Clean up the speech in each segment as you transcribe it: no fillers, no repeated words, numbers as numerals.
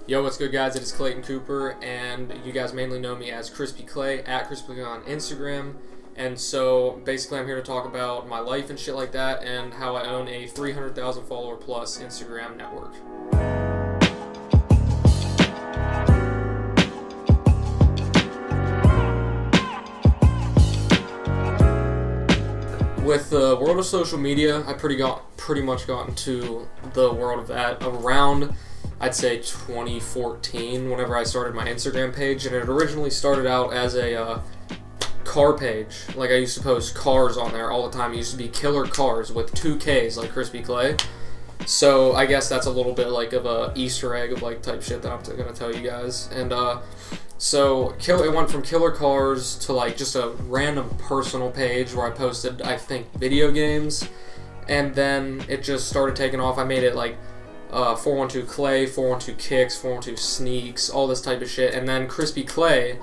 Yo, what's good, guys? It is Clayton Cooper, and you guys mainly know me as Crispy Clay, at Crispy Clay on Instagram. And so, basically, I'm here to talk about my life and shit like that, and how I own a 300,000 follower plus Instagram network. With the world of social media, I pretty much got into the world of that around, I'd say, 2014, whenever I started my Instagram page, and it originally started out as a car page. Like, I used to post cars on there all the time. It used to be killer cars with 2 Ks, like Crispy Clay. So I guess that's a little bit like of a Easter egg of like type shit that I'm gonna tell you guys. And so it went from killer cars to like just a random personal page where I posted, I think, video games, and then it just started taking off. I made it like 412 Clay, 412 Kicks, 412 Sneaks, all this type of shit. And then Crispy Clay,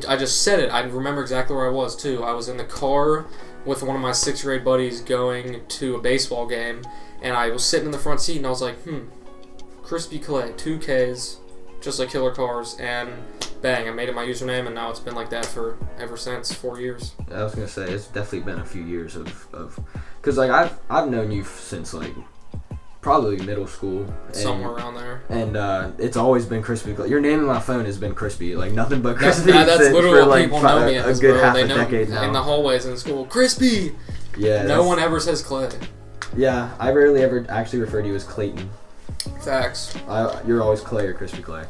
I just said it. I remember exactly where I was too. I was in the car with one of my 6th grade buddies going to a baseball game, and I was sitting in the front seat, and I was like, Crispy Clay, 2 Ks, just like killer cars, and bang, I made it my username, and now it's been like that for ever since, 4 years. I was gonna say, it's definitely been a few years of because like I've known you since like probably middle school, somewhere around there, and it's always been Crispy. Your name in my phone has been Crispy, like nothing but Crispy. That's literally what like people know me as, a good bro. half They a know decade now. in the hallways in school, Crispy. Yeah. No one ever says Clay. Yeah, I rarely ever actually refer to you as Clayton. Facts. You're always Clay or Crispy Clay.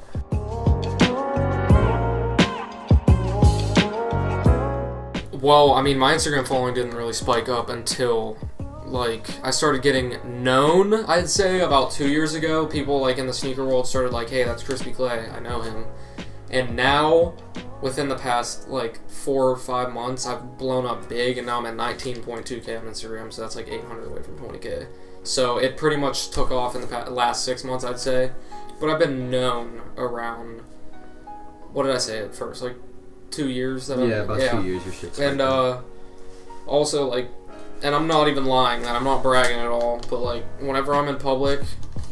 Well, I mean, my Instagram following didn't really spike up until, like, I started getting known, I'd say, about 2 years ago. People, like, in the sneaker world started, like, hey, that's Crispy Clay, I know him. And now, within the past, like, 4 or 5 months, I've blown up big, and now I'm at 19.2K on Instagram, so that's, like, 800 away from 20K. So it pretty much took off in the last 6 months, I'd say. But I've been known around, what did I say at first, like, 2 years? About 2 years, your shit's and also, like, and I'm not even lying, that I'm not bragging at all, but like whenever I'm in public,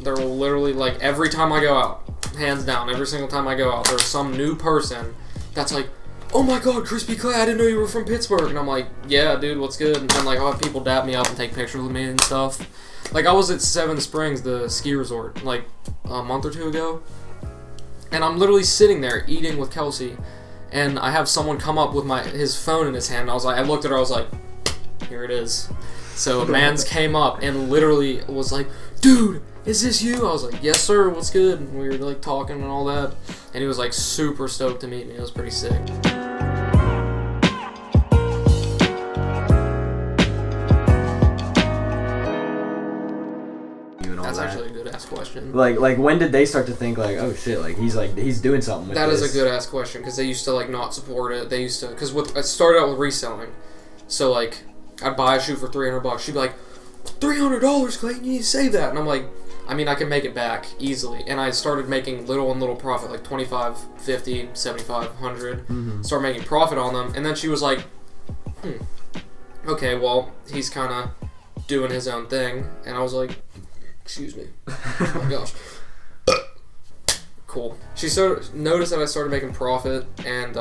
there will literally, like, every time I go out, hands down, every single time I go out, there's some new person that's like, oh my god, Crispy Clay, I didn't know you were from Pittsburgh. And I'm like, yeah, dude, what's good? And then, like, I'll have people dap me up and take pictures with me and stuff. Like, I was at Seven Springs, the ski resort, like a month or 2 ago, and I'm literally sitting there eating with Kelsey, and I have someone come up with his phone in his hand. I looked at her, I was like, here it is. So mans came up and literally was like, dude, is this you? I was like, yes sir, what's good? And we were like talking and all that, and he was like super stoked to meet me. It was pretty sick. That's actually a good ass question. Like when did they start to think like, oh shit, like he's doing something with that this? That is a good ass question, because they used to like not support it. They used to, because it started out with reselling. So like, I'd buy a shoe for $300. She'd be like, $300, Clayton, you need to save that. And I'm like, I mean, I can make it back easily. And I started making little profit, like 25, 50, 75, 100. Start making profit on them. And then she was like, okay, well, he's kind of doing his own thing. And I was like, excuse me. Oh my gosh. Cool. She noticed that I started making profit, and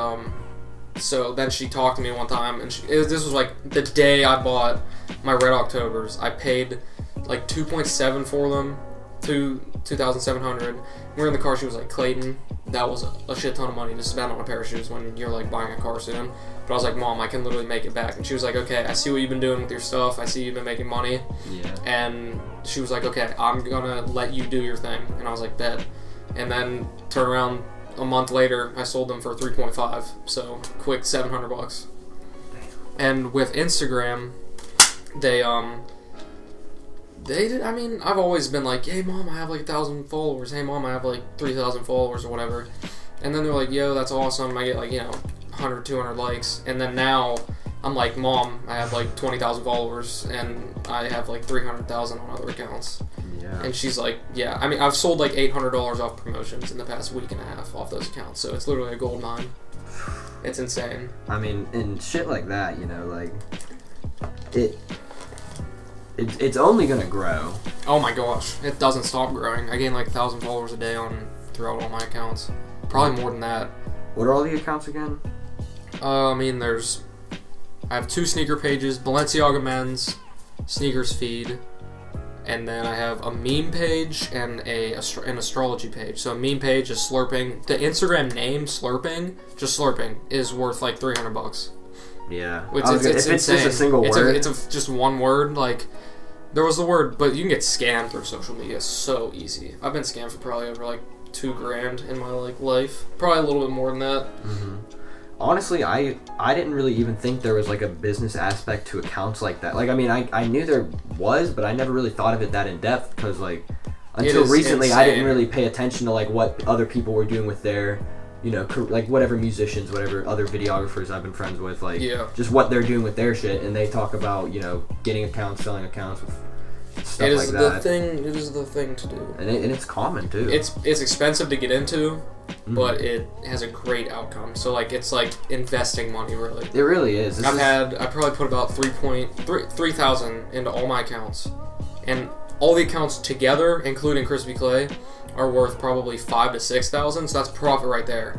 so then she talked to me one time, and this was like the day I bought my Red Octobers. I paid like 2.7 for them, $2,700. We were in the car. She was like, Clayton, that was a shit ton of money to spend on a pair of shoes when you're like buying a car soon. But I was like, Mom, I can literally make it back. And she was like, okay, I see what you've been doing with your stuff. I see you've been making money. Yeah. And she was like, okay, I'm gonna let you do your thing. And I was like, bet. And then turn around a month later, I sold them for 3.5. So quick $700. And with Instagram, they did. I mean, I've always been like, hey Mom, I have like 1,000 followers. Hey Mom, I have like 3,000 followers or whatever. And then they're like, yo, that's awesome. I get like, 100, 200 likes. And then now I'm like, Mom, I have like 20,000 followers, and I have like 300,000 on other accounts. Yeah. And she's like, yeah. I mean, I've sold like $800 off promotions in the past week and a half off those accounts. So it's literally a gold mine. It's insane. I mean, and shit like that, like it's only gonna grow. Oh my gosh, it doesn't stop growing. I gain like 1,000 followers a day on throughout all my accounts. Probably more than that. What are all the accounts again? I mean, I have 2 sneaker pages, Balenciaga Men's, Sneakers Feed, and then I have a meme page and an astrology page. So a meme page is Slurping. The Instagram name Slurping, just Slurping, is worth like $300. Yeah. It's if it's just a single word. It's just one word. Like, there was the word, but you can get scammed through social media so easy. I've been scammed for probably over like $2,000 in my life. Probably a little bit more than that. Mm-hmm. Honestly, I didn't really even think there was like a business aspect to accounts like that. Like, I mean, I knew there was, but I never really thought of it that in depth because like until recently insane. I didn't really pay attention to like what other people were doing with their, you know, like whatever musicians, whatever other videographers I've been friends with, like just what they're doing with their shit, and they talk about, you know, getting accounts, selling accounts, stuff like that. It is the thing to do, and it's common too. It's expensive to get into. But it has a great outcome. So like it's like investing money, really. It really is. I probably put about 3,000 into all my accounts, and all the accounts together, including Crispy Clay, are worth probably 5,000 to 6,000. So that's profit right there.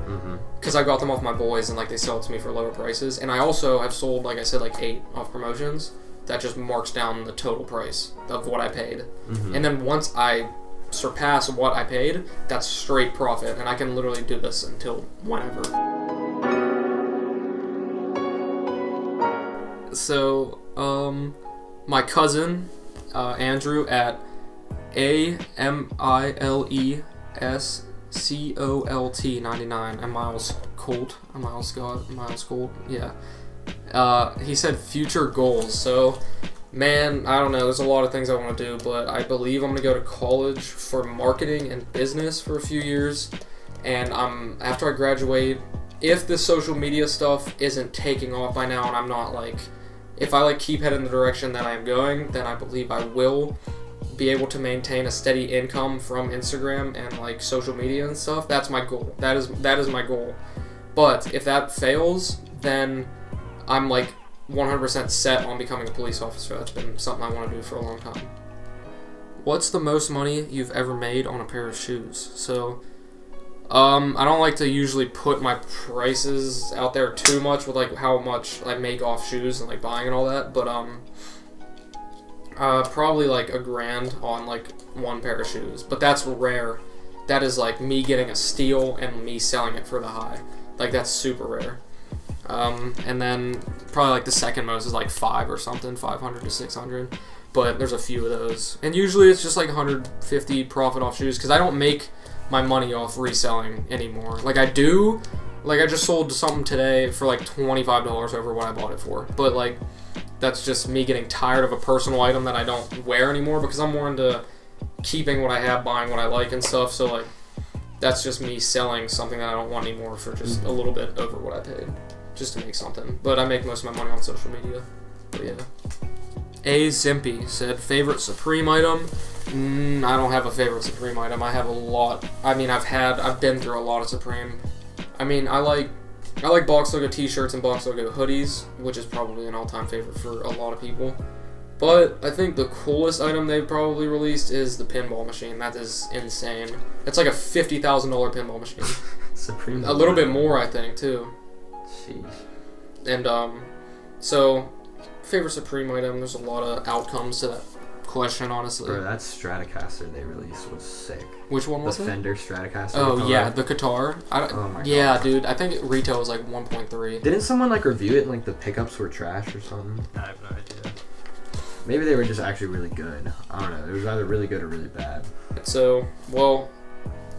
Because I got them off my boys, and like they sell it to me for lower prices. And I also have sold, like I said, like 8 off promotions. That just marks down the total price of what I paid. And then once I surpass what I paid, that's straight profit, and I can literally do this until whenever. So, my cousin, Andrew, at AMILESCOLT99, and Miles Colt, yeah. He said future goals, so man, I don't know. There's a lot of things I want to do, but I believe I'm going to go to college for marketing and business for a few years. And after I graduate, if this social media stuff isn't taking off by now, and I'm not like, if I like keep heading the direction that I am going, then I believe I will be able to maintain a steady income from Instagram and like social media and stuff. That's my goal. That is my goal. But if that fails, then I'm like 100% set on becoming a police officer. That's been something I want to do for a long time. What's the most money you've ever made on a pair of shoes? So, I don't like to usually put my prices out there too much with like how much I make off shoes and like buying and all that, but probably like $1,000 on like one pair of shoes. But that's rare. That is like me getting a steal and me selling it for the high. Like that's super rare. And then probably like the second most is like 5 or something, 500 to 600. But there's a few of those, and usually it's just like 150 profit off shoes because I don't make my money off reselling anymore. Like I do, like I just sold something today for like $25 over what I bought it for. But like that's just me getting tired of a personal item that I don't wear anymore because I'm more into keeping what I have, buying what I like and stuff. So like that's just me selling something that I don't want anymore for just a little bit over what I paid. Just to make something, but I make most of my money on social media. But yeah. A Zimpy said favorite Supreme item. I don't have a favorite Supreme item. I have a lot. I mean, I've been through a lot of Supreme. I mean, I like box logo t-shirts and box logo hoodies, which is probably an all-time favorite for a lot of people. But I think the coolest item they've probably released is the pinball machine. That is insane. It's like a $50,000 pinball machine. Supreme. A little bit more, I think, too. Jeez. And so favorite Supreme item. There's a lot of outcomes to that question, honestly. Bro, that Stratocaster they released was sick. Which one was the it? The Fender Stratocaster. Oh yeah, the Qatar. Oh my yeah, God. dude. I think retail was like 1.3. Didn't someone like review it and like the pickups were trash or something? I have no idea. Maybe they were just actually really good. I don't know. It was either really good or really bad. So, well,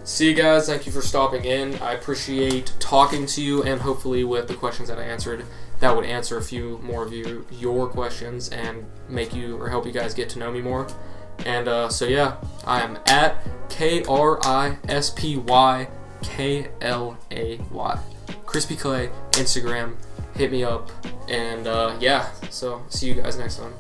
see you guys. Thank you for stopping in. I appreciate talking to you, and hopefully with the questions that I answered, that would answer a few more of your questions and make you or help you guys get to know me more. And so yeah, I am at KRISPYKLAY. Crispy Clay, Instagram. Hit me up. And yeah, so see you guys next time.